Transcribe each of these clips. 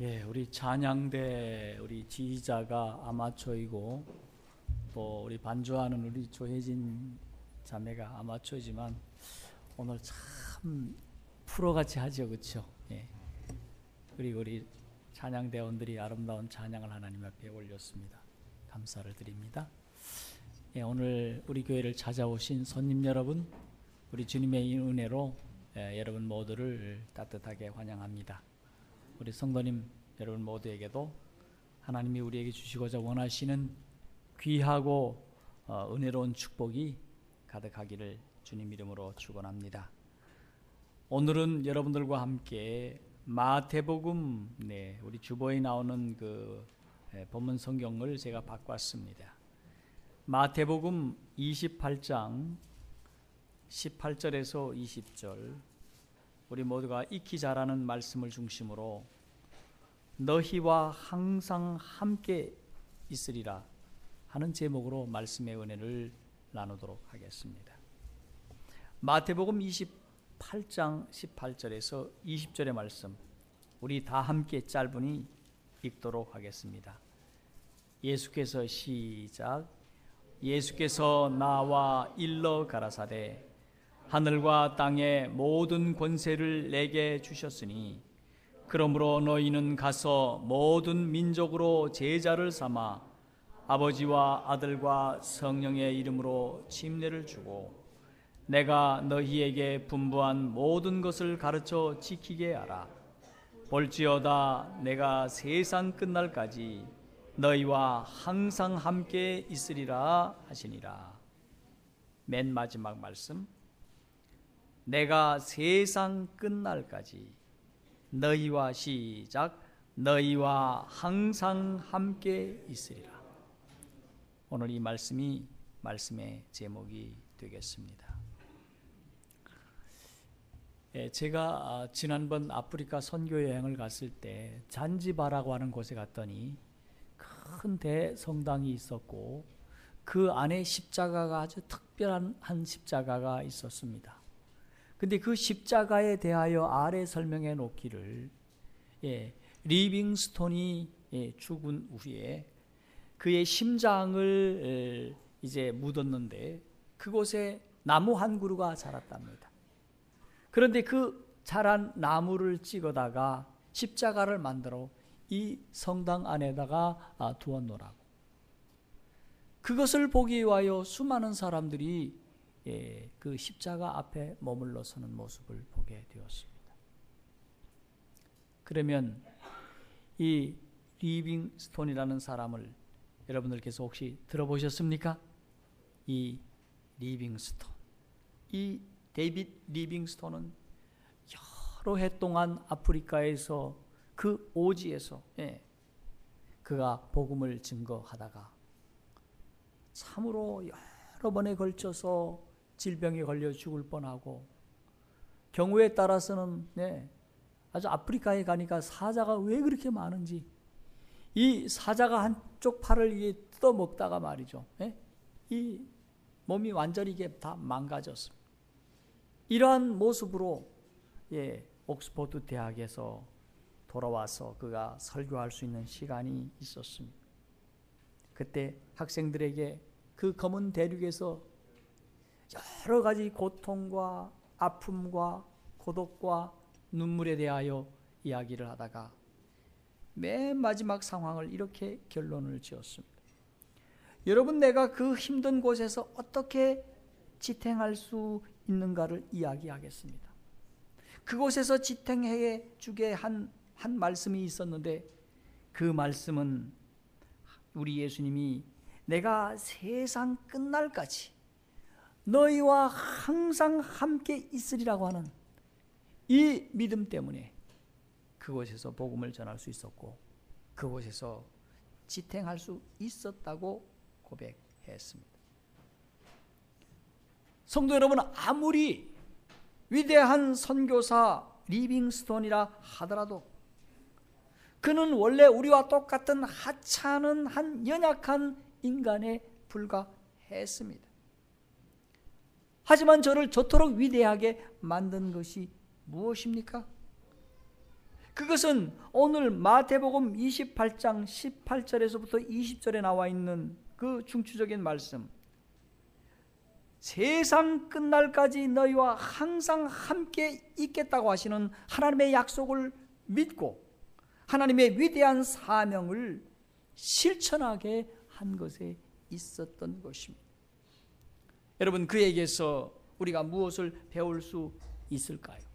예, 우리 찬양대 우리 지휘자가 아마추어이고 또 우리 반주하는 우리 조혜진 자매가 아마추어지만 오늘 참 프로같이 하죠, 그렇죠? 예. 그리고 우리 찬양대원들이 아름다운 찬양을 하나님 앞에 올렸습니다. 감사를 드립니다. 예, 오늘 우리 교회를 찾아오신 손님 여러분, 우리 주님의 은혜로 여러분 모두를 따뜻하게 환영합니다. 우리 성도님 여러분 모두에게도 하나님이 우리에게 주시고자 원하시는 귀하고 은혜로운 축복이 가득하기를 주님 이름으로 축원합니다. 오늘은 여러분들과 함께 마태복음 우리 주보에 나오는 그 본문 성경을 제가 바꿨습니다. 마태복음 28장 18절에서 20절, 우리 모두가 익히 잘 아는 말씀을 중심으로 너희와 항상 함께 있으리라 하는 제목으로 말씀의 은혜를 나누도록 하겠습니다. 마태복음 28장 18절에서 20절의 말씀, 우리 다 함께 짧으니 읽도록 하겠습니다. 예수께서 시작. 예수께서 나와 일러 가라사대 하늘과 땅의 모든 권세를 내게 주셨으니 그러므로 너희는 가서 모든 민족으로 제자를 삼아 아버지와 아들과 성령의 이름으로 침례를 주고 내가 너희에게 분부한 모든 것을 가르쳐 지키게 하라. 볼지어다 내가 세상 끝날까지 너희와 항상 함께 있으리라 하시니라. 맨 마지막 말씀, 내가 세상 끝날까지 너희와 시작 너희와 항상 함께 있으리라. 오늘 이 말씀이 말씀의 제목이 되겠습니다. 제가 지난번 아프리카 선교 여행을 갔을 때 잔지바라고 하는 곳에 갔더니 큰 대성당이 있었고 그 안에 십자가가 아주 특별한 한 십자가가 있었습니다. 근데 그 십자가에 대하여 아래 설명해 놓기를 리빙스톤이 죽은 후에 그의 심장을 이제 묻었는데 그곳에 나무 한 그루가 자랐답니다. 그런데 그 자란 나무를 찍어다가 십자가를 만들어 이 성당 안에다가 두었노라고. 그것을 보기 위하여 수많은 사람들이 그 십자가 앞에 머물러 서는 모습을 보게 되었습니다. 그러면 이 리빙스톤이라는 사람을 여러분들께서 혹시 들어보셨습니까? 이 리빙스톤, 이 데이빗 리빙스톤은 여러 해 동안 아프리카에서 그 오지에서 그가 복음을 증거하다가 참으로 여러 번에 걸쳐서 질병에 걸려 죽을 뻔하고 경우에 따라서는 아주 아프리카에 가니까 사자가 왜 그렇게 많은지 이 사자가 한쪽 팔을 뜯어먹다가 말이죠. 이 몸이 완전히 이게 다 망가졌습니다. 이러한 모습으로 옥스퍼드 대학에서 돌아와서 그가 설교할 수 있는 시간이 있었습니다. 그때 학생들에게 그 검은 대륙에서 여러 가지 고통과 아픔과 고독과 눈물에 대하여 이야기를 하다가 맨 마지막 상황을 이렇게 결론을 지었습니다. 여러분, 내가 그 힘든 곳에서 어떻게 지탱할 수 있는가를 이야기하겠습니다. 그곳에서 지탱해 주게 한 말씀이 있었는데 그 말씀은 우리 예수님이 내가 세상 끝날까지 너희와 항상 함께 있으리라고 하는 이 믿음 때문에 그곳에서 복음을 전할 수 있었고 그곳에서 지탱할 수 있었다고 고백했습니다. 성도 여러분, 아무리 위대한 선교사 리빙스톤이라 하더라도 그는 원래 우리와 똑같은 하찮은 한 연약한 인간에 불과했습니다. 하지만 저를 저토록 위대하게 만든 것이 무엇입니까? 그것은 오늘 마태복음 28장 18절에서부터 20절에 나와 있는 그 중추적인 말씀, 세상 끝날까지 너희와 항상 함께 있겠다고 하시는 하나님의 약속을 믿고 하나님의 위대한 사명을 실천하게 한 것에 있었던 것입니다. 여러분, 그에게서 우리가 무엇을 배울 수 있을까요?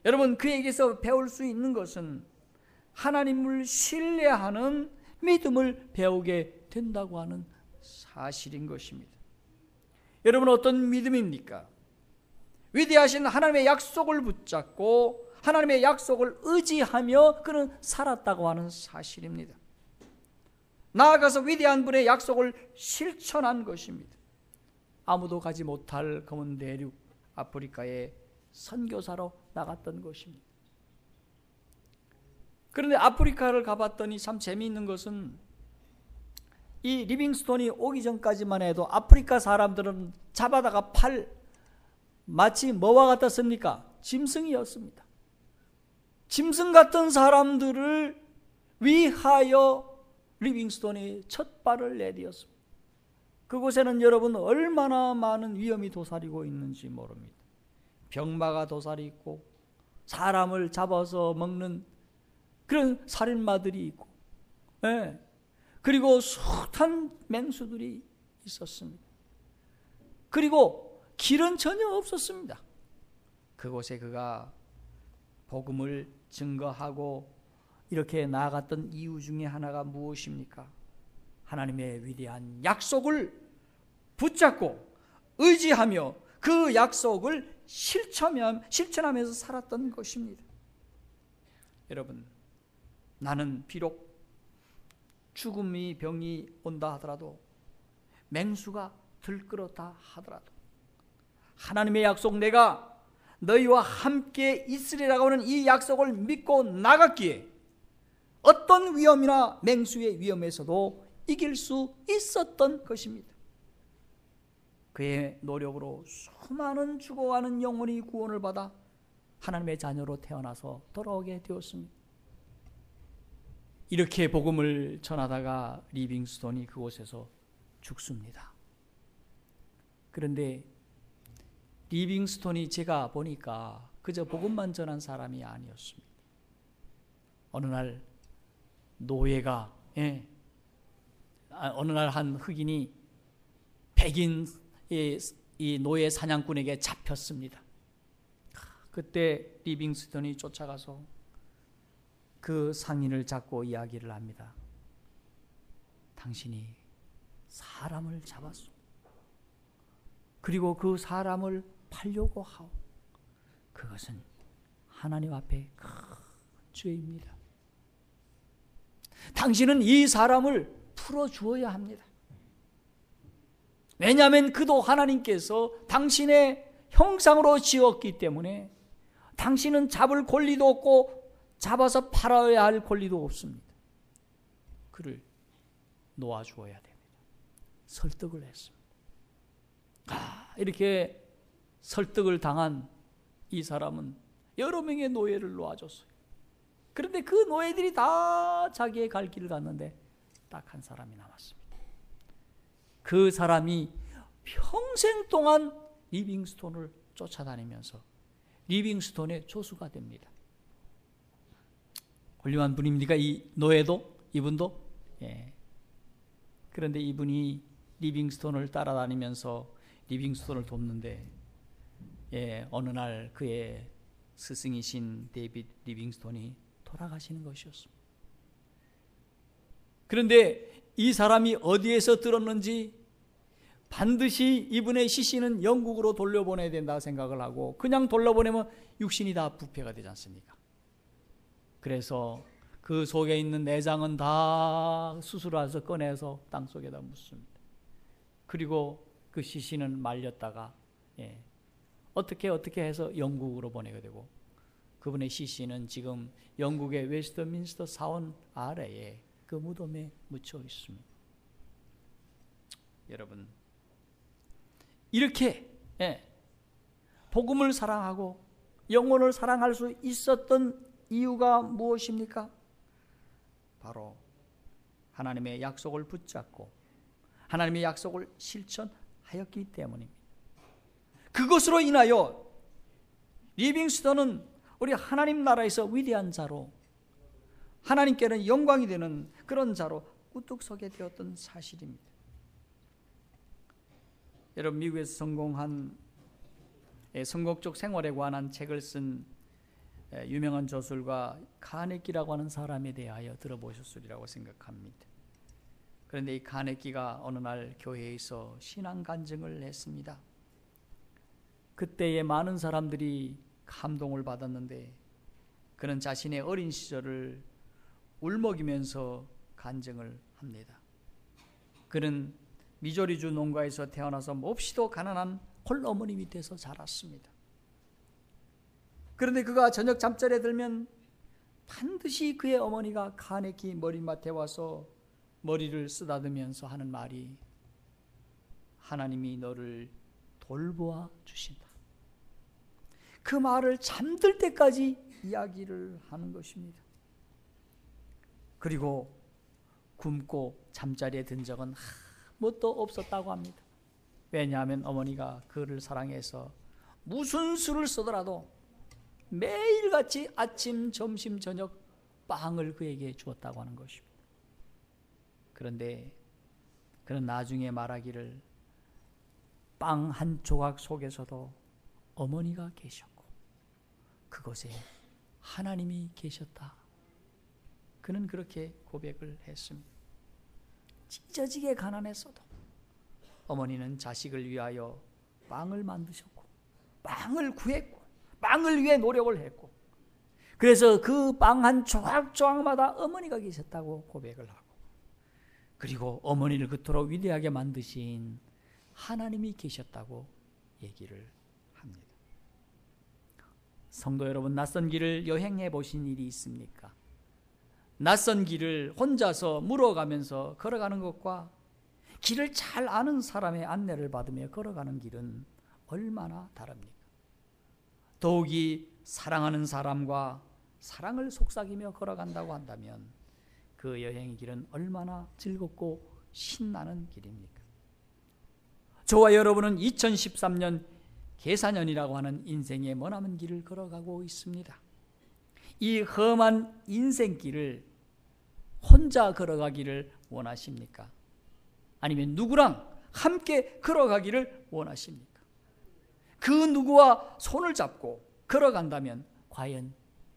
여러분, 그에게서 배울 수 있는 것은 하나님을 신뢰하는 믿음을 배우게 된다고 하는 사실인 것입니다. 여러분, 어떤 믿음입니까? 위대하신 하나님의 약속을 붙잡고 하나님의 약속을 의지하며 그는 살았다고 하는 사실입니다. 나아가서 위대한 분의 약속을 실천한 것입니다. 아무도 가지 못할 검은 대륙 아프리카에 선교사로 나갔던 것입니다. 그런데 아프리카를 가봤더니 참 재미있는 것은 이 리빙스톤이 오기 전까지만 해도 아프리카 사람들은 잡아다가 마치 뭐와 같았습니까? 짐승이었습니다. 짐승 같은 사람들을 위하여 리빙스톤이 첫 발을 내디었습니다. 그곳에는 여러분 얼마나 많은 위험이 도사리고 있는지 모릅니다. 병마가 도사리 있고 사람을 잡아서 먹는 그런 살인마들이 있고, 그리고 숱한 맹수들이 있었습니다. 그리고 길은 전혀 없었습니다. 그곳에 그가 복음을 증거하고 이렇게 나아갔던 이유 중에 하나가 무엇입니까? 하나님의 위대한 약속을 붙잡고 의지하며 그 약속을 실천하면서 살았던 것입니다. 여러분, 나는 비록 죽음이 병이 온다 하더라도 맹수가 들끓었다 하더라도 하나님의 약속, 내가 너희와 함께 있으리라고 하는 이 약속을 믿고 나갔기에 어떤 위험이나 맹수의 위험에서도 이길 수 있었던 것입니다. 그의 노력으로 수많은 죽어가는 영혼이 구원을 받아 하나님의 자녀로 태어나서 돌아오게 되었습니다. 이렇게 복음을 전하다가 리빙스톤이 그곳에서 죽습니다. 그런데 리빙스톤이 제가 보니까 그저 복음만 전한 사람이 아니었습니다. 어느 날 노예가 어느 날 한 흑인이 백인 이 노예 사냥꾼에게 잡혔습니다. 그때 리빙스톤이 쫓아가서 그 상인을 잡고 이야기를 합니다. 당신이 사람을 잡았소. 그리고 그 사람을 팔려고 하오. 그것은 하나님 앞에 큰 죄입니다. 당신은 이 사람을 풀어주어야 합니다. 왜냐하면 그도 하나님께서 당신의 형상으로 지었기 때문에 당신은 잡을 권리도 없고 잡아서 팔아야 할 권리도 없습니다. 그를 놓아주어야 됩니다. 설득을 했습니다. 이렇게 설득을 당한 이 사람은 여러 명의 노예를 놓아줬어요. 그런데 그 노예들이 다 자기의 갈 길을 갔는데 딱 한 사람이 남았습니다. 그 사람이 평생 동안 리빙스톤을 쫓아다니면서 리빙스톤의 조수가 됩니다. 훌륭한 분입니까? 이 노예도? 이분도? 그런데 이분이 리빙스톤을 따라다니면서 리빙스톤을 돕는데 어느 날 그의 스승이신 데이빗 리빙스톤이 돌아가시는 것이었습니다. 그런데 이 사람이 어디에서 들었는지 반드시 이분의 시신은 영국으로 돌려보내야 된다 생각을 하고 그냥 돌려보내면 육신이 다 부패가 되지 않습니까? 그래서 그 속에 있는 내장은 다 수술해서 꺼내서 땅속에다 묻습니다. 그리고 그 시신은 말렸다가 어떻게 해서 영국으로 보내게 되고 그분의 시신은 지금 영국의 웨스트민스터 사원 아래에 그 무덤에 묻혀 있습니다. 여러분, 이렇게 복음을 사랑하고 영혼을 사랑할 수 있었던 이유가 무엇입니까? 바로 하나님의 약속을 붙잡고 하나님의 약속을 실천하였기 때문입니다. 그것으로 인하여 리빙스턴은 우리 하나님 나라에서 위대한 자로, 하나님께는 영광이 되는 그런 자로 우뚝 서게 되었던 사실입니다. 여러분, 미국에서 성공한 성공적 생활에 관한 책을 쓴 유명한 저술가 카네기라고 하는 사람에 대하여 들어보셨으리라고 생각합니다. 그런데 이 카네기가 어느 날 교회에서 신앙 간증을 했습니다. 그때에 많은 사람들이 감동을 받았는데 그는 자신의 어린 시절을 울먹이면서 간증을 합니다. 그는 미조리주 농가에서 태어나서 몹시도 가난한 홀어머니 밑에서 자랐습니다. 그런데 그가 저녁 잠자리에 들면 반드시 그의 어머니가 카네기 머리맡에 와서 머리를 쓰다듬으면서 하는 말이 하나님이 너를 돌보아 주신다. 그 말을 잠들 때까지 이야기를 하는 것입니다. 그리고 굶고 잠자리에 든 적은 아무것도 없었다고 합니다. 왜냐하면 어머니가 그를 사랑해서 무슨 수를 쓰더라도 매일같이 아침, 점심, 저녁 빵을 그에게 주었다고 하는 것입니다. 그런데 그는 나중에 말하기를 빵 한 조각 속에서도 어머니가 계셨고 그곳에 하나님이 계셨다. 그는 그렇게 고백을 했습니다. 찢어지게 가난했어도 어머니는 자식을 위하여 빵을 만드셨고 빵을 구했고 빵을 위해 노력을 했고 그래서 그 빵 한 조각조각마다 어머니가 계셨다고 고백을 하고 그리고 어머니를 그토록 위대하게 만드신 하나님이 계셨다고 얘기를 합니다. 성도 여러분, 낯선 길을 여행해 보신 일이 있습니까? 낯선 길을 혼자서 물어가면서 걸어가는 것과 길을 잘 아는 사람의 안내를 받으며 걸어가는 길은 얼마나 다릅니까? 더욱이 사랑하는 사람과 사랑을 속삭이며 걸어간다고 한다면 그 여행의 길은 얼마나 즐겁고 신나는 길입니까? 저와 여러분은 2013년 계사년이라고 하는 인생의 머나먼 길을 걸어가고 있습니다. 이 험한 인생길을 혼자 걸어가기를 원하십니까? 아니면 누구랑 함께 걸어가기를 원하십니까? 그 누구와 손을 잡고 걸어간다면 과연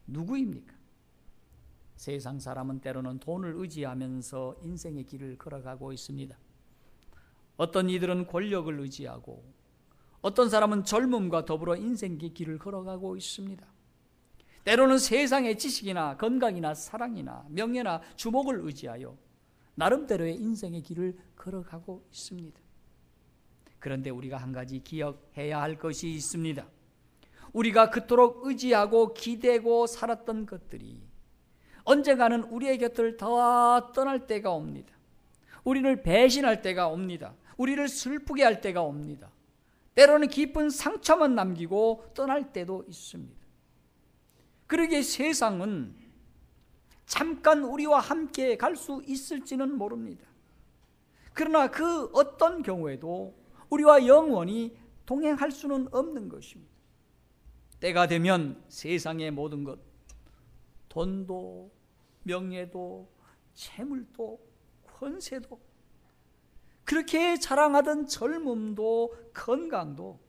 누구입니까? 세상 사람은 때로는 돈을 의지하면서 인생의 길을 걸어가고 있습니다. 어떤 이들은 권력을 의지하고 어떤 사람은 젊음과 더불어 인생의 길을 걸어가고 있습니다. 때로는 세상의 지식이나 건강이나 사랑이나 명예나 주목을 의지하여 나름대로의 인생의 길을 걸어가고 있습니다. 그런데 우리가 한 가지 기억해야 할 것이 있습니다. 우리가 그토록 의지하고 기대고 살았던 것들이 언젠가는 우리의 곁을 다 떠날 때가 옵니다. 우리를 배신할 때가 옵니다. 우리를 슬프게 할 때가 옵니다. 때로는 깊은 상처만 남기고 떠날 때도 있습니다. 그러기에 세상은 잠깐 우리와 함께 갈 수 있을지는 모릅니다. 그러나 그 어떤 경우에도 우리와 영원히 동행할 수는 없는 것입니다. 때가 되면 세상의 모든 것, 돈도 명예도 재물도 권세도 그렇게 자랑하던 젊음도 건강도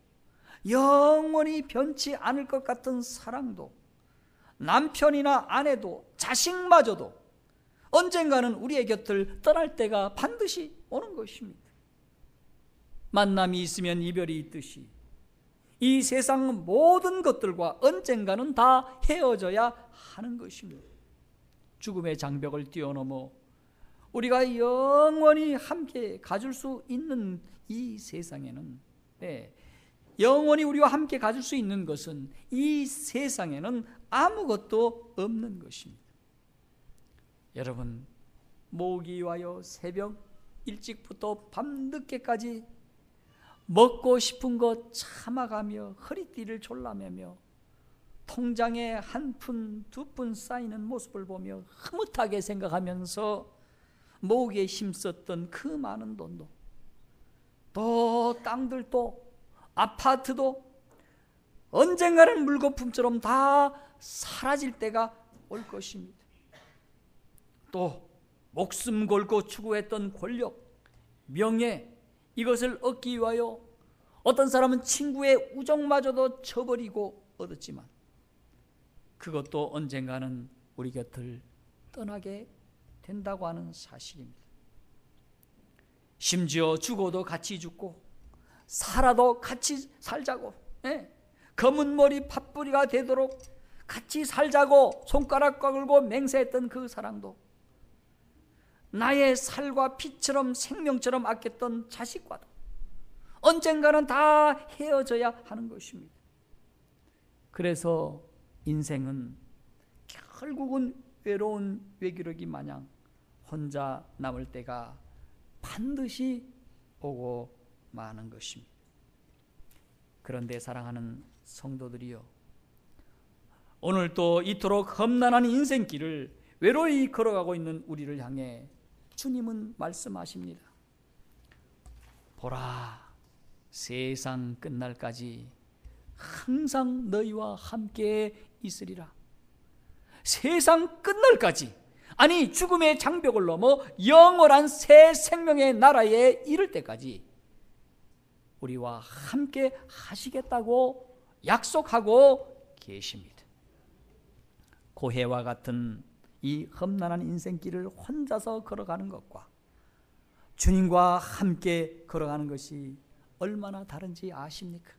영원히 변치 않을 것 같은 사랑도 남편이나 아내도 자식마저도 언젠가는 우리의 곁을 떠날 때가 반드시 오는 것입니다. 만남이 있으면 이별이 있듯이 이 세상 모든 것들과 언젠가는 다 헤어져야 하는 것입니다. 죽음의 장벽을 뛰어넘어 우리가 영원히 함께 가질 수 있는 이 세상에는 영원히 우리와 함께 가질 수 있는 것은 이 세상에는 아무것도 없는 것입니다. 여러분, 모기 와요 새벽 일찍부터 밤늦게까지 먹고 싶은 것 참아가며 허리띠를 졸라매며 통장에 한 푼, 두 푼 쌓이는 모습을 보며 흐뭇하게 생각하면서 모으기에 힘썼던 그 많은 돈도, 또 땅들도 아파트도 언젠가는 물거품처럼 다 사라질 때가 올 것입니다. 또 목숨 걸고 추구했던 권력, 명예, 이것을 얻기 위하여 어떤 사람은 친구의 우정마저도 저버리고 얻었지만 그것도 언젠가는 우리 곁을 떠나게 된다고 하는 사실입니다. 심지어 죽어도 같이 죽고 살아도 같이 살자고, 검은 머리 팥뿌리가 되도록 같이 살자고 손가락 꺾고 맹세했던 그 사랑도, 나의 살과 피처럼 생명처럼 아꼈던 자식과도 언젠가는 다 헤어져야 하는 것입니다. 그래서 인생은 결국은 외로운 외기러기 마냥 혼자 남을 때가 반드시 오고 마는 것입니다. 그런데 사랑하는 성도들이여, 오늘도 이토록 험난한 인생길을 외로이 걸어가고 있는 우리를 향해 주님은 말씀하십니다. 보라, 세상 끝날까지 항상 너희와 함께 있으리라. 세상 끝날까지, 아니 죽음의 장벽을 넘어 영원한 새 생명의 나라에 이를 때까지 우리와 함께 하시겠다고 약속하고 계십니다. 고해와 같은 이 험난한 인생길을 혼자서 걸어가는 것과 주님과 함께 걸어가는 것이 얼마나 다른지 아십니까?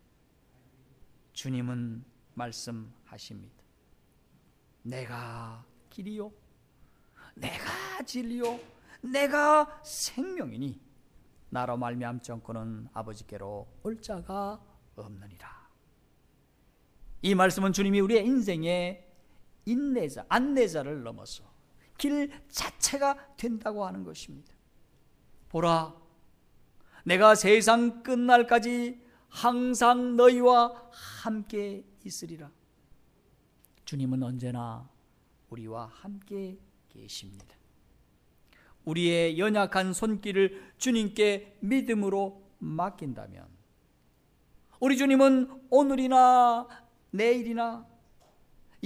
주님은 말씀하십니다. 내가 길이요, 내가 진리요, 내가 생명이니 나로 말미암지 않고는 아버지께로 올 자가 없느니라. 이 말씀은 주님이 우리의 인생의 인내자, 안내자를 넘어서 길 자체가 된다고 하는 것입니다. 보라, 내가 세상 끝날까지 항상 너희와 함께 있으리라. 주님은 언제나 우리와 함께 계십니다. 우리의 연약한 손길을 주님께 믿음으로 맡긴다면 우리 주님은 오늘이나 내일이나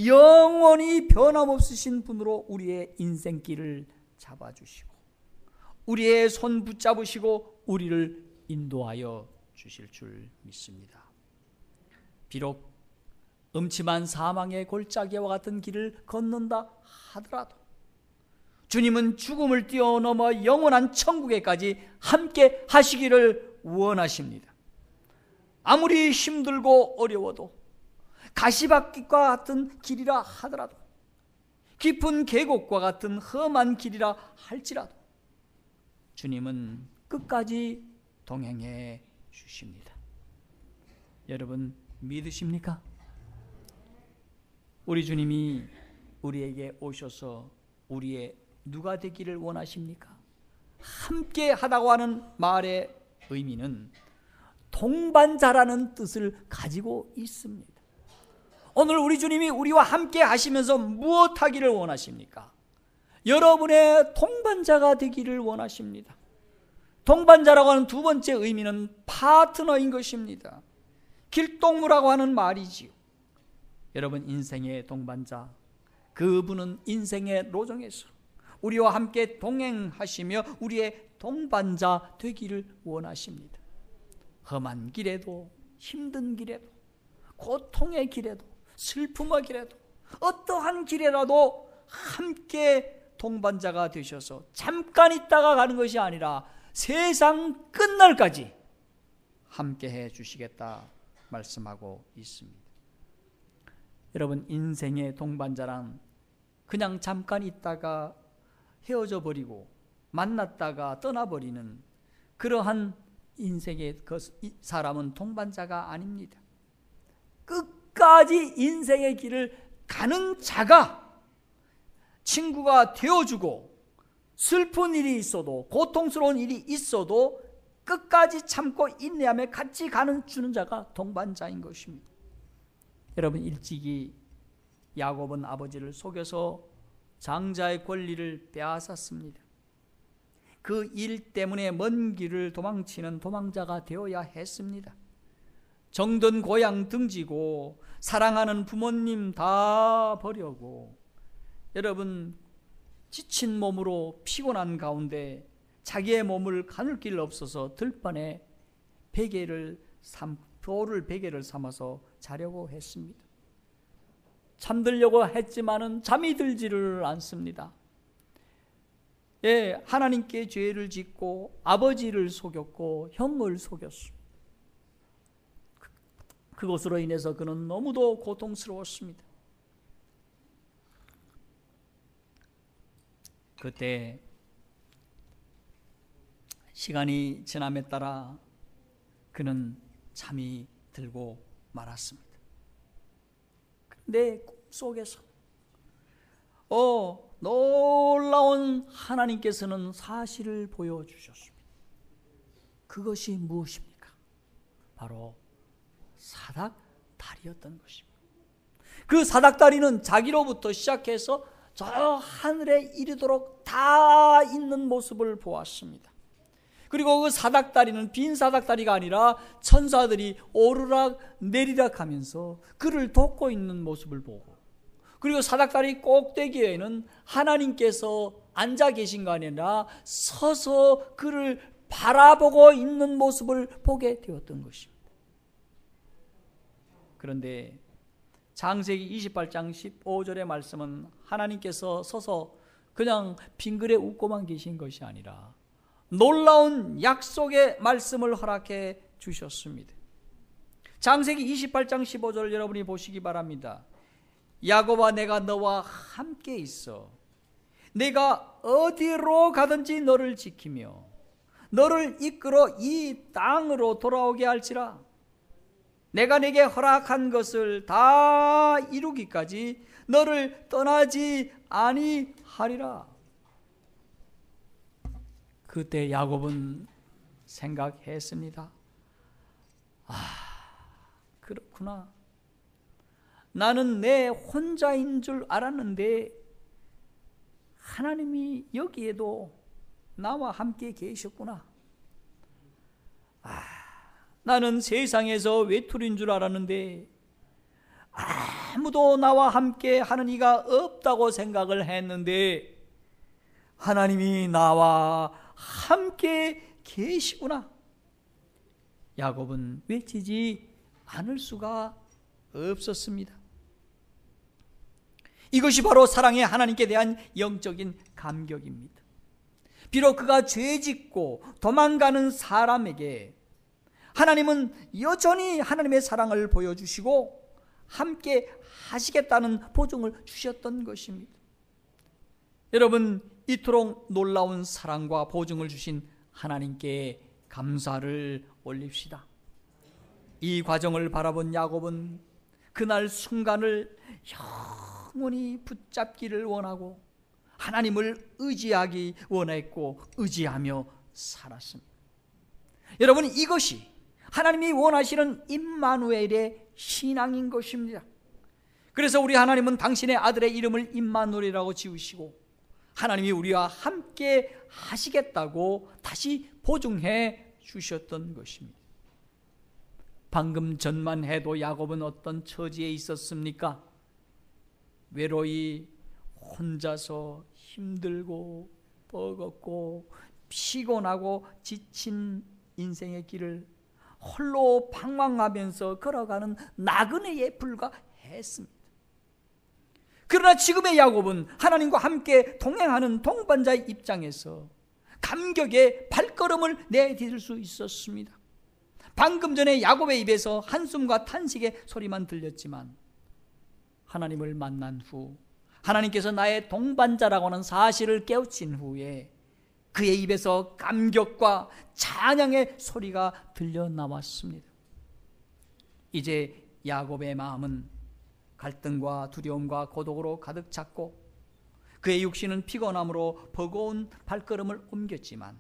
영원히 변함없으신 분으로 우리의 인생길을 잡아주시고 우리의 손 붙잡으시고 우리를 인도하여 주실 줄 믿습니다. 비록 음침한 사망의 골짜기와 같은 길을 걷는다 하더라도 주님은 죽음을 뛰어넘어 영원한 천국에까지 함께 하시기를 원하십니다. 아무리 힘들고 어려워도 가시밭길과 같은 길이라 하더라도 깊은 계곡과 같은 험한 길이라 할지라도 주님은 끝까지 동행해 주십니다. 여러분 믿으십니까? 우리 주님이 우리에게 오셔서 우리의 누가 되기를 원하십니까? 함께 하다고 하는 말의 의미는 동반자라는 뜻을 가지고 있습니다. 오늘 우리 주님이 우리와 함께 하시면서 무엇 하기를 원하십니까? 여러분의 동반자가 되기를 원하십니다. 동반자라고 하는 두 번째 의미는 파트너인 것입니다. 길동무라고 하는 말이지요. 여러분 인생의 동반자, 그분은 인생의 로정에서 우리와 함께 동행하시며 우리의 동반자 되기를 원하십니다. 험한 길에도 힘든 길에도 고통의 길에도 슬픔의 길에도 어떠한 길에라도 함께 동반자가 되셔서 잠깐 있다가 가는 것이 아니라 세상 끝날까지 함께해 주시겠다 말씀하고 있습니다. 여러분 인생의 동반자란 그냥 잠깐 있다가 헤어져 버리고 만났다가 떠나버리는 그러한 인생의 사람은 동반자가 아닙니다. 끝까지 인생의 길을 가는 자가 친구가 되어주고 슬픈 일이 있어도 고통스러운 일이 있어도 끝까지 참고 인내하며 같이 가는 주는 자가 동반자인 것입니다. 여러분 일찍이 야곱은 아버지를 속여서 장자의 권리를 빼앗았습니다. 그 일 때문에 먼 길을 도망치는 도망자가 되어야 했습니다. 정든 고향 등지고 사랑하는 부모님 다 버리고, 여러분, 지친 몸으로 피곤한 가운데 자기의 몸을 가눌 길 없어서 들판에 돌을 베개를 삼아서 자려고 했습니다. 잠들려고 했지만은 잠이 들지를 않습니다. 예, 하나님께 죄를 짓고 아버지를 속였고 형을 속였습니다. 그것으로 인해서 그는 너무도 고통스러웠습니다. 그때 시간이 지남에 따라 그는 잠이 들고 말았습니다. 그런데 꿈속에서 놀라운 하나님께서는 사실을 보여주셨습니다. 그것이 무엇입니까? 바로 사닥다리였던 것입니다. 그 사닥다리는 자기로부터 시작해서 저 하늘에 이르도록 다 있는 모습을 보았습니다. 그리고 그 사닥다리는 빈 사닥다리가 아니라 천사들이 오르락 내리락 하면서 그를 돕고 있는 모습을 보고, 그리고 사닥다리 꼭대기에는 하나님께서 앉아 계신 거 아니라 서서 그를 바라보고 있는 모습을 보게 되었던 것입니다. 그런데 창세기 28장 15절의 말씀은 하나님께서 서서 그냥 빙그레 웃고만 계신 것이 아니라 놀라운 약속의 말씀을 허락해 주셨습니다. 창세기 28장 15절 여러분이 보시기 바랍니다. 야곱아, 내가 너와 함께 있어 내가 어디로 가든지 너를 지키며 너를 이끌어 이 땅으로 돌아오게 할지라. 내가 내게 허락한 것을 다 이루기까지 너를 떠나지 아니하리라. 그때 야곱은 생각했습니다. 그렇구나. 나는 내 혼자인 줄 알았는데 하나님이 여기에도 나와 함께 계셨구나. 나는 세상에서 외톨이인 줄 알았는데 아무도 나와 함께 하는 이가 없다고 생각을 했는데 하나님이 나와 함께 계시구나. 야곱은 외치지 않을 수가 없었습니다. 이것이 바로 사랑의 하나님께 대한 영적인 감격입니다. 비록 그가 죄짓고 도망가는 사람에게 하나님은 여전히 하나님의 사랑을 보여주시고 함께 하시겠다는 보증을 주셨던 것입니다. 여러분, 이토록 놀라운 사랑과 보증을 주신 하나님께 감사를 올립시다. 이 과정을 바라본 야곱은 그날 순간을 영원히 붙잡기를 원하고 하나님을 의지하기 원했고 의지하며 살았습니다. 여러분, 이것이 하나님이 원하시는 임마누엘의 신앙인 것입니다. 그래서 우리 하나님은 당신의 아들의 이름을 임마누엘이라고 지으시고 하나님이 우리와 함께 하시겠다고 다시 보증해 주셨던 것입니다. 방금 전만 해도 야곱은 어떤 처지에 있었습니까? 외로이 혼자서 힘들고 버겁고 피곤하고 지친 인생의 길을 홀로 방황하면서 걸어가는 나그네에 불과했습니다. 그러나 지금의 야곱은 하나님과 함께 동행하는 동반자의 입장에서 감격의 발걸음을 내디딜 수 있었습니다. 방금 전에 야곱의 입에서 한숨과 탄식의 소리만 들렸지만 하나님을 만난 후 하나님께서 나의 동반자라고 하는 사실을 깨우친 후에 그의 입에서 감격과 찬양의 소리가 들려 나왔습니다. 이제 야곱의 마음은 갈등과 두려움과 고독으로 가득 찼고 그의 육신은 피곤함으로 버거운 발걸음을 옮겼지만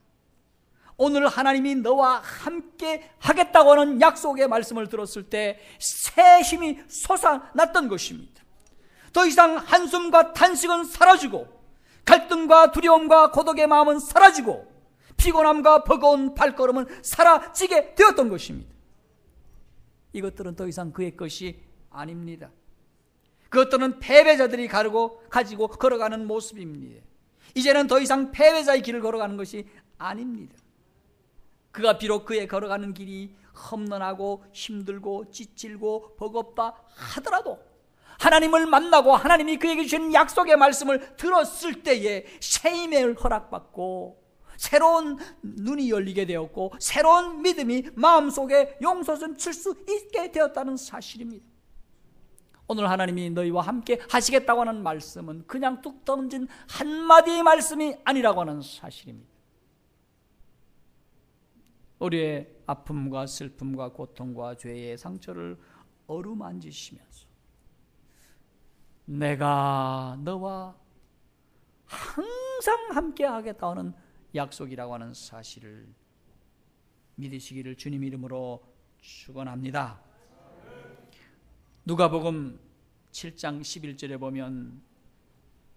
오늘 하나님이 너와 함께 하겠다고 하는 약속의 말씀을 들었을 때 새 힘이 솟아났던 것입니다. 더 이상 한숨과 탄식은 사라지고 갈등과 두려움과 고독의 마음은 사라지고 피곤함과 버거운 발걸음은 사라지게 되었던 것입니다. 이것들은 더 이상 그의 것이 아닙니다. 그것들은 패배자들이 가지고 걸어가는 모습입니다. 이제는 더 이상 패배자의 길을 걸어가는 것이 아닙니다. 그가 비록 그의 걸어가는 길이 험난하고 힘들고 지칠고 버겁다 하더라도 하나님을 만나고 하나님이 그에게 주신 약속의 말씀을 들었을 때에 새 힘을 허락받고 새로운 눈이 열리게 되었고 새로운 믿음이 마음속에 용솟음 칠 수 있게 되었다는 사실입니다. 오늘 하나님이 너희와 함께 하시겠다고 하는 말씀은 그냥 뚝 던진 한마디 말씀이 아니라고 하는 사실입니다. 우리의 아픔과 슬픔과 고통과 죄의 상처를 어루만지시면서 내가 너와 항상 함께 하겠다고 하는 약속이라고 하는 사실을 믿으시기를 주님 이름으로 축원합니다. 누가복음 7장 11절에 보면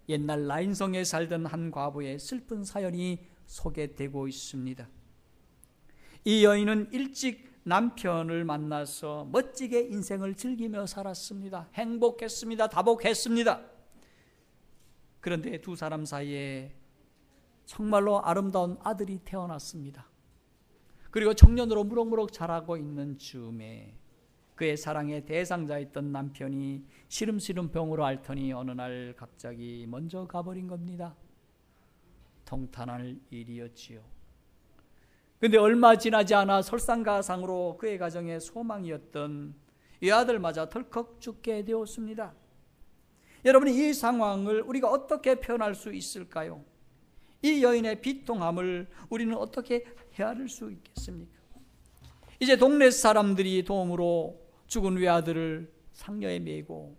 옛날 나인성에 살던 한 과부의 슬픈 사연이 소개되고 있습니다. 이 여인은 일찍 남편을 만나서 멋지게 인생을 즐기며 살았습니다. 행복했습니다. 다복했습니다. 그런데 두 사람 사이에 정말로 아름다운 아들이 태어났습니다. 그리고 청년으로 무럭무럭 자라고 있는 즈음에 그의 사랑의 대상자였던 남편이 시름시름 병으로 앓더니 어느 날 갑자기 먼저 가버린 겁니다. 통탄할 일이었지요. 그런데 얼마 지나지 않아 설상가상으로 그의 가정의 소망이었던 이 아들마저 덜컥 죽게 되었습니다. 여러분, 이 상황을 우리가 어떻게 표현할 수 있을까요? 이 여인의 비통함을 우리는 어떻게 헤아릴 수 있겠습니까? 이제 동네 사람들이 도움으로 죽은 외아들을 상녀에 메고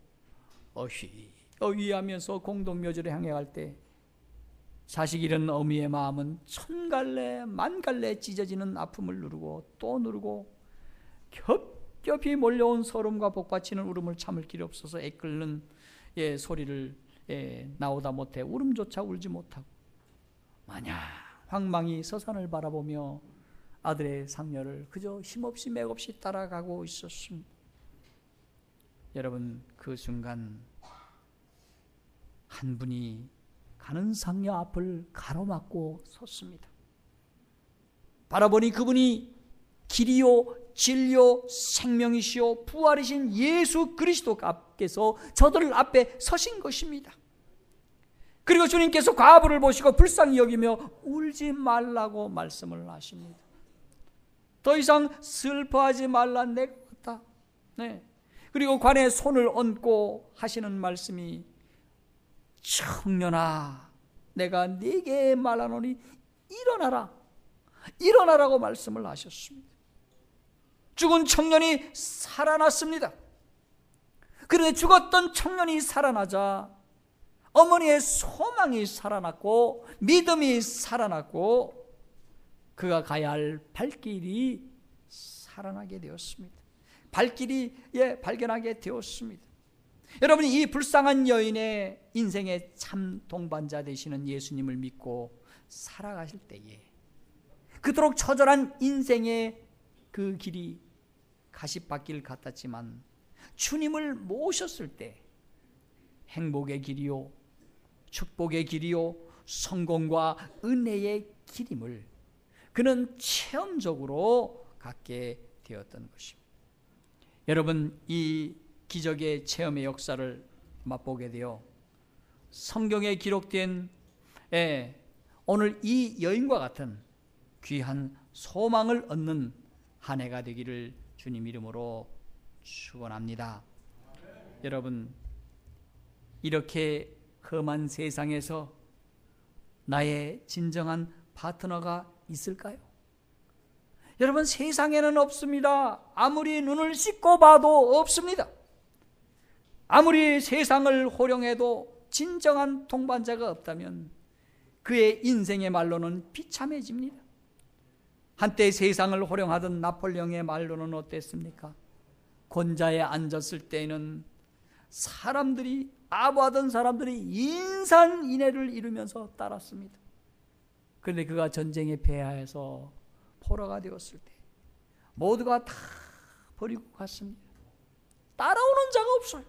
어휘 하면서 공동묘지를 향해 갈 때 자식 잃은 어미의 마음은 천갈래 만갈래 찢어지는 아픔을 누르고 또 누르고 겹겹이 몰려온 서름과 복받치는 울음을 참을 길이 없어서 애끓는 소리를 나오다 못해 울음조차 울지 못하고 마냥 황망히 서산을 바라보며 아들의 상녀를 그저 힘없이 맥없이 따라가고 있었습니다. 여러분, 그 순간 한 분이 가는 상녀 앞을 가로막고 섰습니다. 바라보니 그분이 길이요 진리요 생명이시요 부활이신 예수 그리스도 앞에서 저들 앞에 서신 것입니다. 그리고 주님께서 과부를 보시고 불쌍히 여기며 울지 말라고 말씀을 하십니다. 더 이상 슬퍼하지 말라 내가 왔다. 네. 그리고 관에 손을 얹고 하시는 말씀이 청년아 내가 네게 말하노니 일어나라. 일어나라고 말씀을 하셨습니다. 죽은 청년이 살아났습니다. 그런데 죽었던 청년이 살아나자 어머니의 소망이 살아났고 믿음이 살아났고 그가 가야 할 발길이 살아나게 되었습니다. 발길이 발견하게 되었습니다. 여러분, 이 불쌍한 여인의 인생의 참 동반자 되시는 예수님을 믿고 살아가실 때에 그토록 처절한 인생의 그 길이 가시밭길 같았지만 주님을 모셨을 때 행복의 길이요 축복의 길이요 성공과 은혜의 길임을 그는 체험적으로 갖게 되었던 것입니다. 여러분, 이 기적의 체험의 역사를 맛보게 되어 성경에 기록된 오늘 이 여인과 같은 귀한 소망을 얻는 한 해가 되기를 주님 이름으로 축원합니다. 여러분, 이렇게 험한 세상에서 나의 진정한 파트너가 있을까요? 여러분, 세상에는 없습니다. 아무리 눈을 씻고 봐도 없습니다. 아무리 세상을 호령해도 진정한 동반자가 없다면 그의 인생의 말로는 비참해집니다. 한때 세상을 호령하던 나폴레옹의 말로는 어땠습니까? 권좌에 앉았을 때에는 사람들이 아부하던 사람들이 인산인해를 이루면서 따랐습니다. 그런데 그가 전쟁에 패하여서 포로가 되었을 때 모두가 다 버리고 갔습니다. 따라오는 자가 없어요.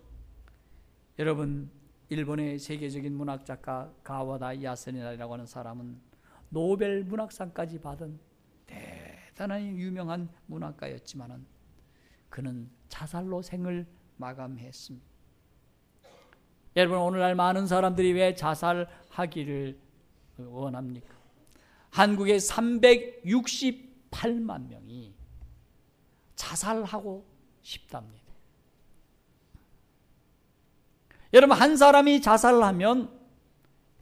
여러분, 일본의 세계적인 문학작가 가와다 야스나리라고 하는 사람은 노벨 문학상까지 받은 대단히 유명한 문학가였지만 그는 자살로 생을 마감했습니다. 여러분, 오늘날 많은 사람들이 왜 자살하기를 원합니까? 한국의 368만 명이 자살하고 싶답니다. 여러분, 한 사람이 자살을 하면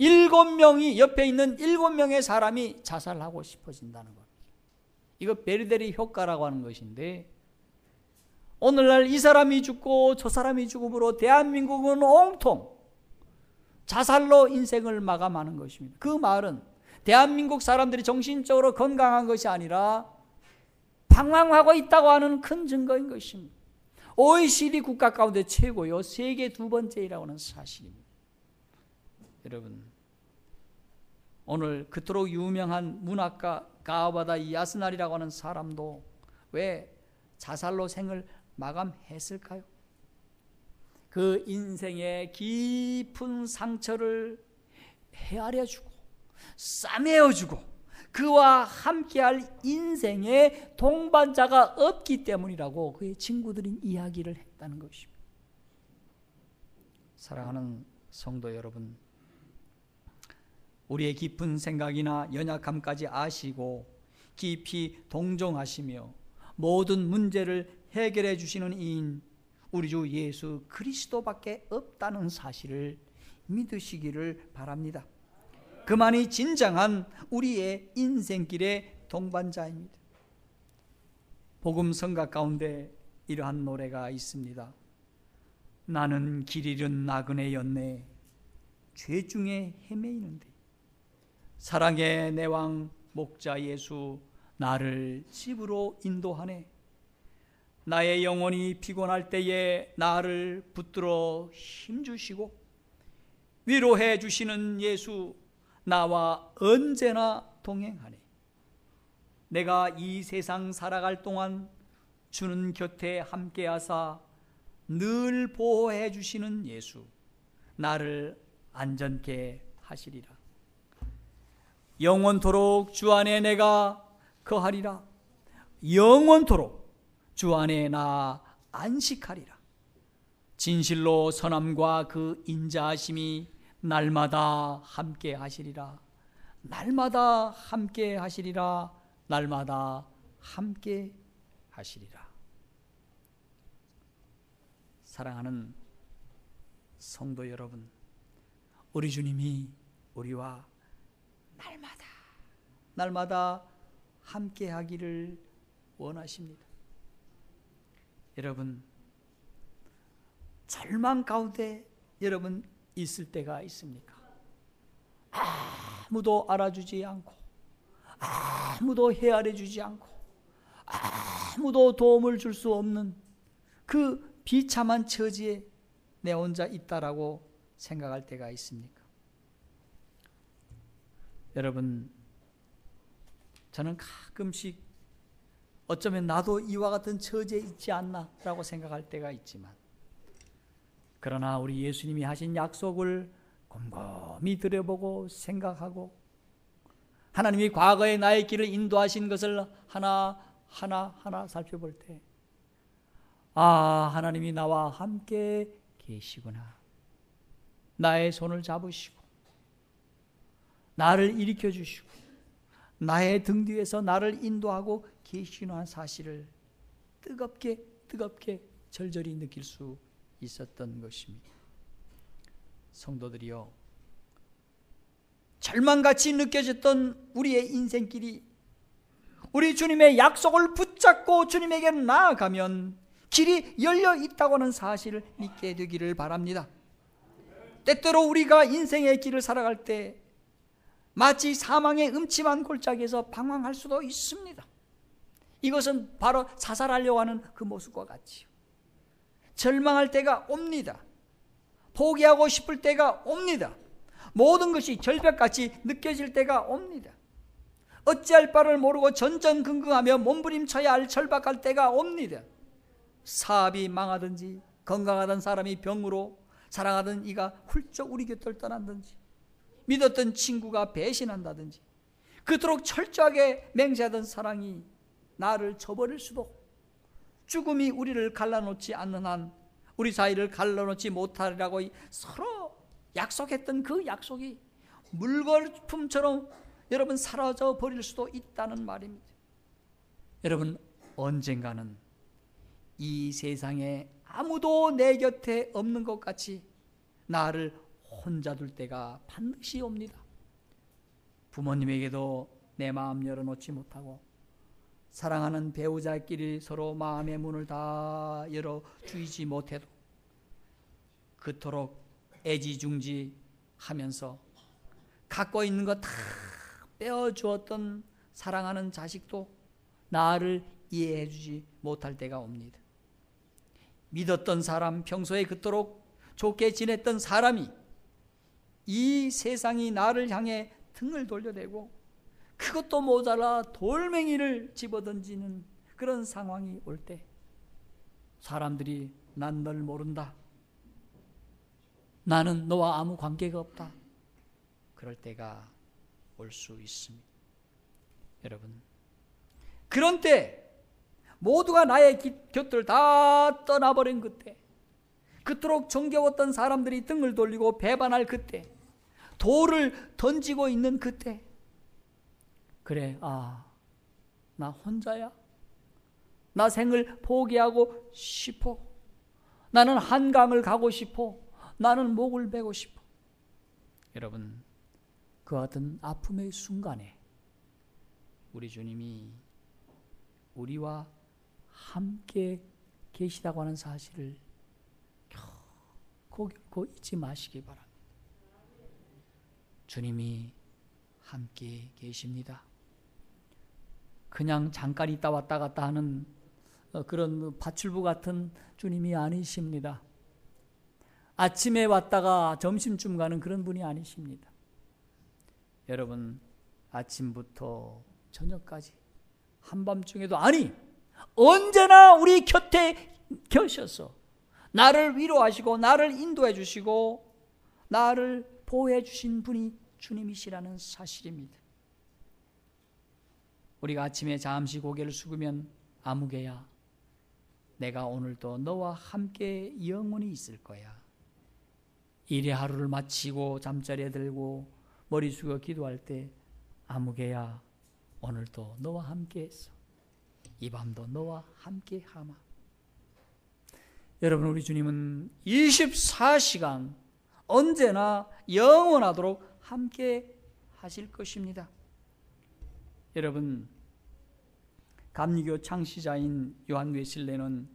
7명이 옆에 있는 7명의 사람이 자살하고 싶어진다는 겁니다. 이거 베르데리 효과라고 하는 것인데, 오늘날 이 사람이 죽고 저 사람이 죽음으로 대한민국은 온통 자살로 인생을 마감하는 것입니다. 그 말은 대한민국 사람들이 정신적으로 건강한 것이 아니라 방황하고 있다고 하는 큰 증거인 것입니다. OECD 국가 가운데 최고요, 세계 2번째이라고 하는 사실입니다. 여러분, 오늘 그토록 유명한 문학가 가와다 야스나리라고 하는 사람도 왜 자살로 생을 마감했을까요? 그 인생의 깊은 상처를 헤아려주고 싸매어주고 그와 함께할 인생의 동반자가 없기 때문이라고 그의 친구들이 이야기를 했다는 것입니다. 사랑하는 성도 여러분, 우리의 깊은 생각이나 연약함까지 아시고 깊이 동정하시며 모든 문제를 해결해 주시는 이인 우리 주 예수 그리스도밖에 없다는 사실을 믿으시기를 바랍니다. 그만이 진정한 우리의 인생길의 동반자입니다. 복음 성가 가운데 이러한 노래가 있습니다. 나는 길 잃은 나그네였네, 죄 중에 헤매이는데 사랑의 내 왕 목자 예수 나를 집으로 인도하네. 나의 영혼이 피곤할 때에 나를 붙들어 힘주시고 위로해 주시는 예수 나와 언제나 동행하네. 내가 이 세상 살아갈 동안 주는 곁에 함께하사 늘 보호해 주시는 예수 나를 안전케 하시리라. 영원토록 주 안에 내가 거하리라. 영원토록 주 안에 나 안식하리라. 진실로 선함과 그 인자하심이 날마다 함께 하시리라. 날마다 함께 하시리라. 날마다 함께 하시리라. 사랑하는 성도 여러분, 우리 주님이 우리와 날마다 함께 하기를 원하십니다. 여러분, 절망 가운데 여러분 있을 때가 있습니까? 아무도 알아주지 않고 아무도 헤아려 주지 않고 아무도 도움을 줄 수 없는 그 비참한 처지에 내 혼자 있다라고 생각할 때가 있습니까? 여러분, 저는 가끔씩 어쩌면 나도 이와 같은 처지에 있지 않나라고 생각할 때가 있지만, 그러나 우리 예수님이 하신 약속을 곰곰이 들여보고 생각하고 하나님이 과거에 나의 길을 인도하신 것을 하나하나 살펴볼 때, 하나님이 나와 함께 계시구나. 나의 손을 잡으시고 나를 일으켜 주시고 나의 등 뒤에서 나를 인도하고 계시는 사실을 뜨겁게 절절히 느낄 수 있었던 것입니다. 성도들이여, 절망같이 느껴졌던 우리의 인생길이 우리 주님의 약속을 붙잡고 주님에게 나아가면 길이 열려 있다고 하는 사실을 믿게 되기를 바랍니다. 때때로 우리가 인생의 길을 살아갈 때 마치 사망의 음침한 골짜기에서 방황할 수도 있습니다. 이것은 바로 자살하려고 하는 그 모습과 같지요. 절망할 때가 옵니다. 포기하고 싶을 때가 옵니다. 모든 것이 절벽같이 느껴질 때가 옵니다. 어찌할 바를 모르고 전전긍긍하며 몸부림쳐야 할 절박할 때가 옵니다. 사업이 망하든지, 건강하던 사람이 병으로, 사랑하던 이가 훌쩍 우리 곁을 떠난다든지, 믿었던 친구가 배신한다든지, 그토록 철저하게 맹세하던 사랑이 나를 저버릴 수도, 죽음이 우리를 갈라놓지 않는 한 우리 사이를 갈라놓지 못하리라고 서로 약속했던 그 약속이 물거품처럼 여러분 사라져 버릴 수도 있다는 말입니다. 여러분, 언젠가는 이 세상에 아무도 내 곁에 없는 것 같이 나를 혼자 둘 때가 반드시 옵니다. 부모님에게도 내 마음 열어놓지 못하고, 사랑하는 배우자끼리 서로 마음의 문을 다 열어주지 못해도 그토록 애지중지하면서 갖고 있는 거 다 빼어주었던 사랑하는 자식도 나를 이해해 주지 못할 때가 옵니다. 믿었던 사람, 평소에 그토록 좋게 지냈던 사람이 이 세상이 나를 향해 등을 돌려대고 그것도 모자라 돌멩이를 집어던지는 그런 상황이 올 때, 사람들이 난 널 모른다, 나는 너와 아무 관계가 없다, 그럴 때가 올 수 있습니다. 여러분, 그런 때 모두가 나의 곁을 다 떠나버린 그때, 그토록 정겨웠던 사람들이 등을 돌리고 배반할 그때, 돌을 던지고 있는 그때, 그래, 나 혼자야? 나 생을 포기하고 싶어. 나는 한강을 가고 싶어. 나는 목을 베고 싶어. 여러분, 그 같은 아픔의 순간에 우리 주님이 우리와 함께 계시다고 하는 사실을 결코 잊지 마시기 바랍니다. 주님이 함께 계십니다. 그냥 잠깐 있다 왔다 갔다 하는 그런 파출부 같은 주님이 아니십니다. 아침에 왔다가 점심쯤 가는 그런 분이 아니십니다. 여러분, 아침부터 저녁까지 한밤중에도, 아니 언제나 우리 곁에 계셔서 나를 위로하시고 나를 인도해 주시고 나를 보호해 주신 분이 주님이시라는 사실입니다. 우리가 아침에 잠시 고개를 숙이면, 아무개야, 내가 오늘도 너와 함께 영원히 있을 거야. 일의 하루를 마치고 잠자리에 들고 머리 숙여 기도할 때, 아무개야, 오늘도 너와 함께 했어. 이 밤도 너와 함께 하마. 여러분, 우리 주님은 24시간 언제나 영원하도록 함께 하실 것입니다. 여러분, 감리교 창시자인 요한 웨슬레는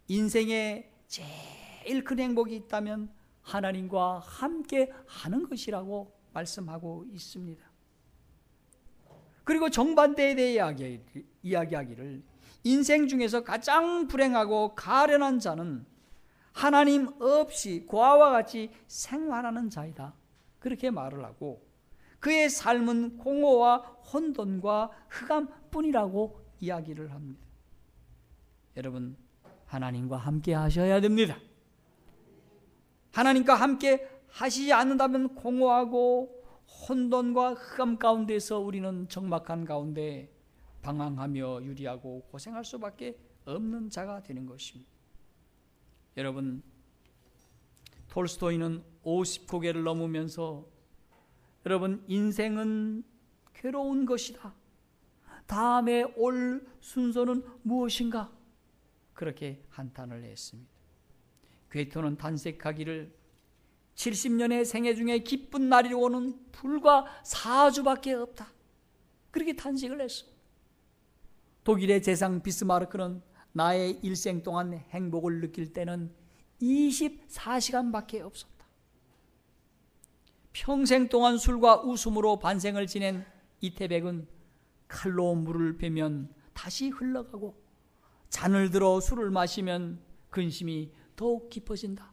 인생에 제일 큰 행복이 있다면 하나님과 함께 하는 것이라고 말씀하고 있습니다. 그리고 정반대에 대해 이야기하기를, 인생 중에서 가장 불행하고 가련한 자는 하나님 없이 고아와 같이 생활하는 자이다, 그렇게 말을 하고, 그의 삶은 공허와 혼돈과 흑암뿐이라고 이야기를 합니다. 여러분, 하나님과 함께 하셔야 됩니다. 하나님과 함께 하시지 않는다면 공허하고 혼돈과 흑암 가운데서 우리는 적막한 가운데 방황하며 유리하고 고생할 수밖에 없는 자가 되는 것입니다. 여러분, 톨스토이는 50고개를 넘으면서, 여러분, 인생은 괴로운 것이다, 다음에 올 순서는 무엇인가, 그렇게 한탄을 했습니다. 괴토는 탄색하기를, 70년의 생애 중에 기쁜 날이 오는 불과 4주밖에 없다, 그렇게 탄식을 했습니다. 독일의 재상 비스마르크는 나의 일생 동안 행복을 느낄 때는 24시간밖에 없었다. 평생 동안 술과 웃음으로 반생을 지낸 이태백은 칼로 물을 빼면 다시 흘러가고, 잔을 들어 술을 마시면 근심이 더욱 깊어진다.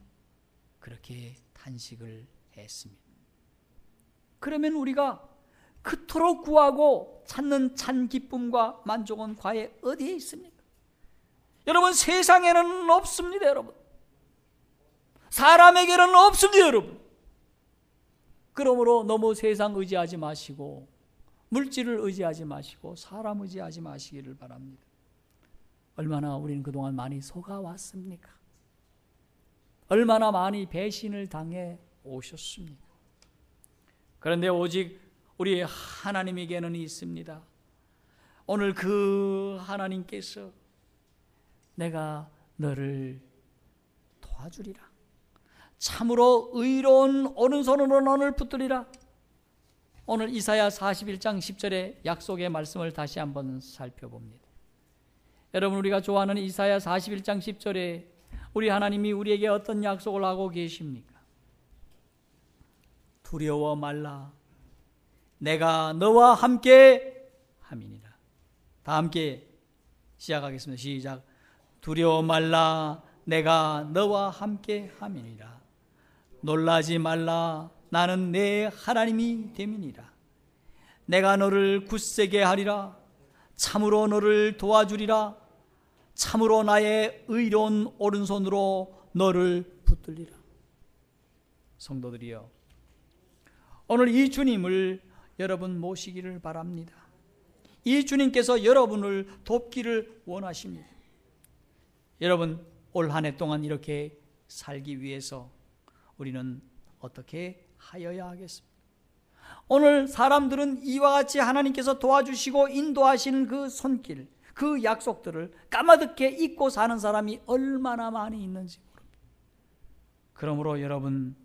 그렇게 탄식을 했습니다. 그러면 우리가 그토록 구하고 찾는 참 기쁨과 만족은 과연 어디에 있습니까? 여러분, 세상에는 없습니다. 여러분, 사람에게는 없습니다. 여러분, 그러므로 너무 세상 의지하지 마시고 물질을 의지하지 마시고 사람 의지하지 마시기를 바랍니다. 얼마나 우리는 그동안 많이 속아왔습니까? 얼마나 많이 배신을 당해 오셨습니까? 그런데 오직 우리 하나님에게는 있습니다. 오늘 그 하나님께서 내가 너를 도와주리라, 참으로 의로운 오른손으로 너를 붙들리라. 오늘 이사야 41장 10절의 약속의 말씀을 다시 한번 살펴봅니다. 여러분, 우리가 좋아하는 이사야 41장 10절에 우리 하나님이 우리에게 어떤 약속을 하고 계십니까? 두려워 말라, 내가 너와 함께 함이니라. 다 함께 시작하겠습니다. 시작. 두려워 말라, 내가 너와 함께 함이니라. 놀라지 말라, 나는 내 하나님이 됨이니라. 내가 너를 굳세게 하리라. 참으로 너를 도와주리라. 참으로 나의 의로운 오른손으로 너를 붙들리라. 성도들이여, 오늘 이 주님을 여러분 모시기를 바랍니다. 이 주님께서 여러분을 돕기를 원하십니다. 여러분, 올 한 해 동안 이렇게 살기 위해서 우리는 어떻게 하여야 하겠습니까? 오늘 사람들은 이와 같이 하나님께서 도와주시고 인도하시는 그 손길, 그 약속들을 까마득히 잊고 사는 사람이 얼마나 많이 있는지 모릅니다. 그러므로 여러분,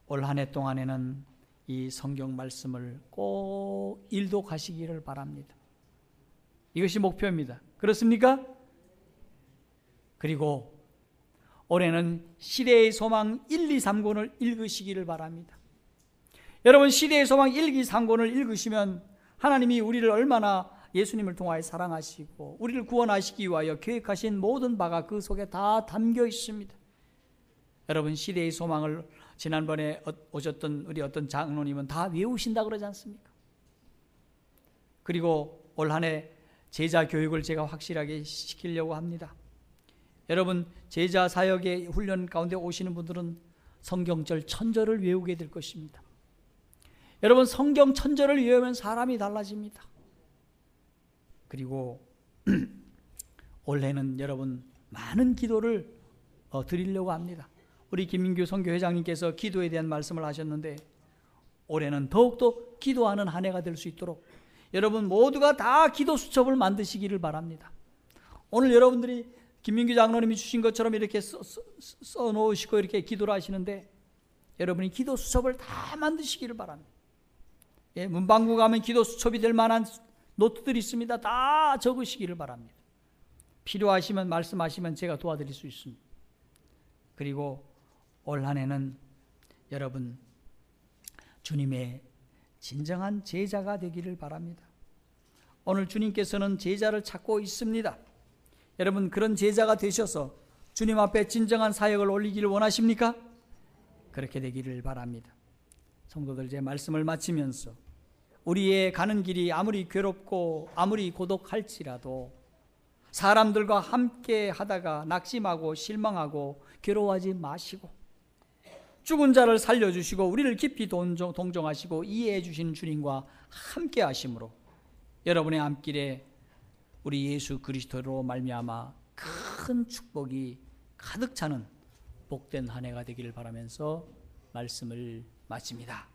올 한 해 동안에는 이 성경 말씀을 꼭 일독하시기를 바랍니다. 이것이 목표입니다. 그렇습니까? 그리고 올해는 시대의 소망 1, 2, 3권을 읽으시기를 바랍니다. 여러분, 시대의 소망 1, 2, 3권을 읽으시면 하나님이 우리를 얼마나 예수님을 통하여 사랑하시고 우리를 구원하시기 위하여 계획하신 모든 바가 그 속에 다 담겨 있습니다. 여러분, 시대의 소망을 지난번에 오셨던 우리 어떤 장로님은 다 외우신다 그러지 않습니까? 그리고 올 한 해 제자 교육을 제가 확실하게 시키려고 합니다. 여러분, 제자 사역의 훈련 가운데 오시는 분들은 성경절 1000절을 외우게 될 것입니다. 여러분, 성경 1000절을 외우면 사람이 달라집니다. 그리고 올해는 여러분 많은 기도를 드리려고 합니다. 우리 김민규 선교회장님께서 기도에 대한 말씀을 하셨는데 올해는 더욱더 기도하는 한 해가 될 수 있도록 여러분 모두가 다 기도 수첩을 만드시기를 바랍니다. 오늘 여러분들이 김민규 장로님이 주신 것처럼 이렇게 써놓으시고 이렇게 기도를 하시는데 여러분이 기도 수첩을 다 만드시기를 바랍니다. 예, 문방구 가면 기도 수첩이 될 만한 노트들이 있습니다. 다 적으시기를 바랍니다. 필요하시면 말씀하시면 제가 도와드릴 수 있습니다. 그리고 올 한 해는 여러분 주님의 진정한 제자가 되기를 바랍니다. 오늘 주님께서는 제자를 찾고 있습니다. 여러분, 그런 제자가 되셔서 주님 앞에 진정한 사역을 올리기를 원하십니까? 그렇게 되기를 바랍니다. 성도들, 제 말씀을 마치면서 우리의 가는 길이 아무리 괴롭고 아무리 고독할지라도 사람들과 함께 하다가 낙심하고 실망하고 괴로워하지 마시고 죽은 자를 살려주시고 우리를 깊이 동정하시고 이해해 주시는 주님과 함께 하심으로 여러분의 앞길에 우리 예수 그리스도로 말미암아 큰 축복이 가득 차는 복된 한 해가 되기를 바라면서 말씀을 마칩니다.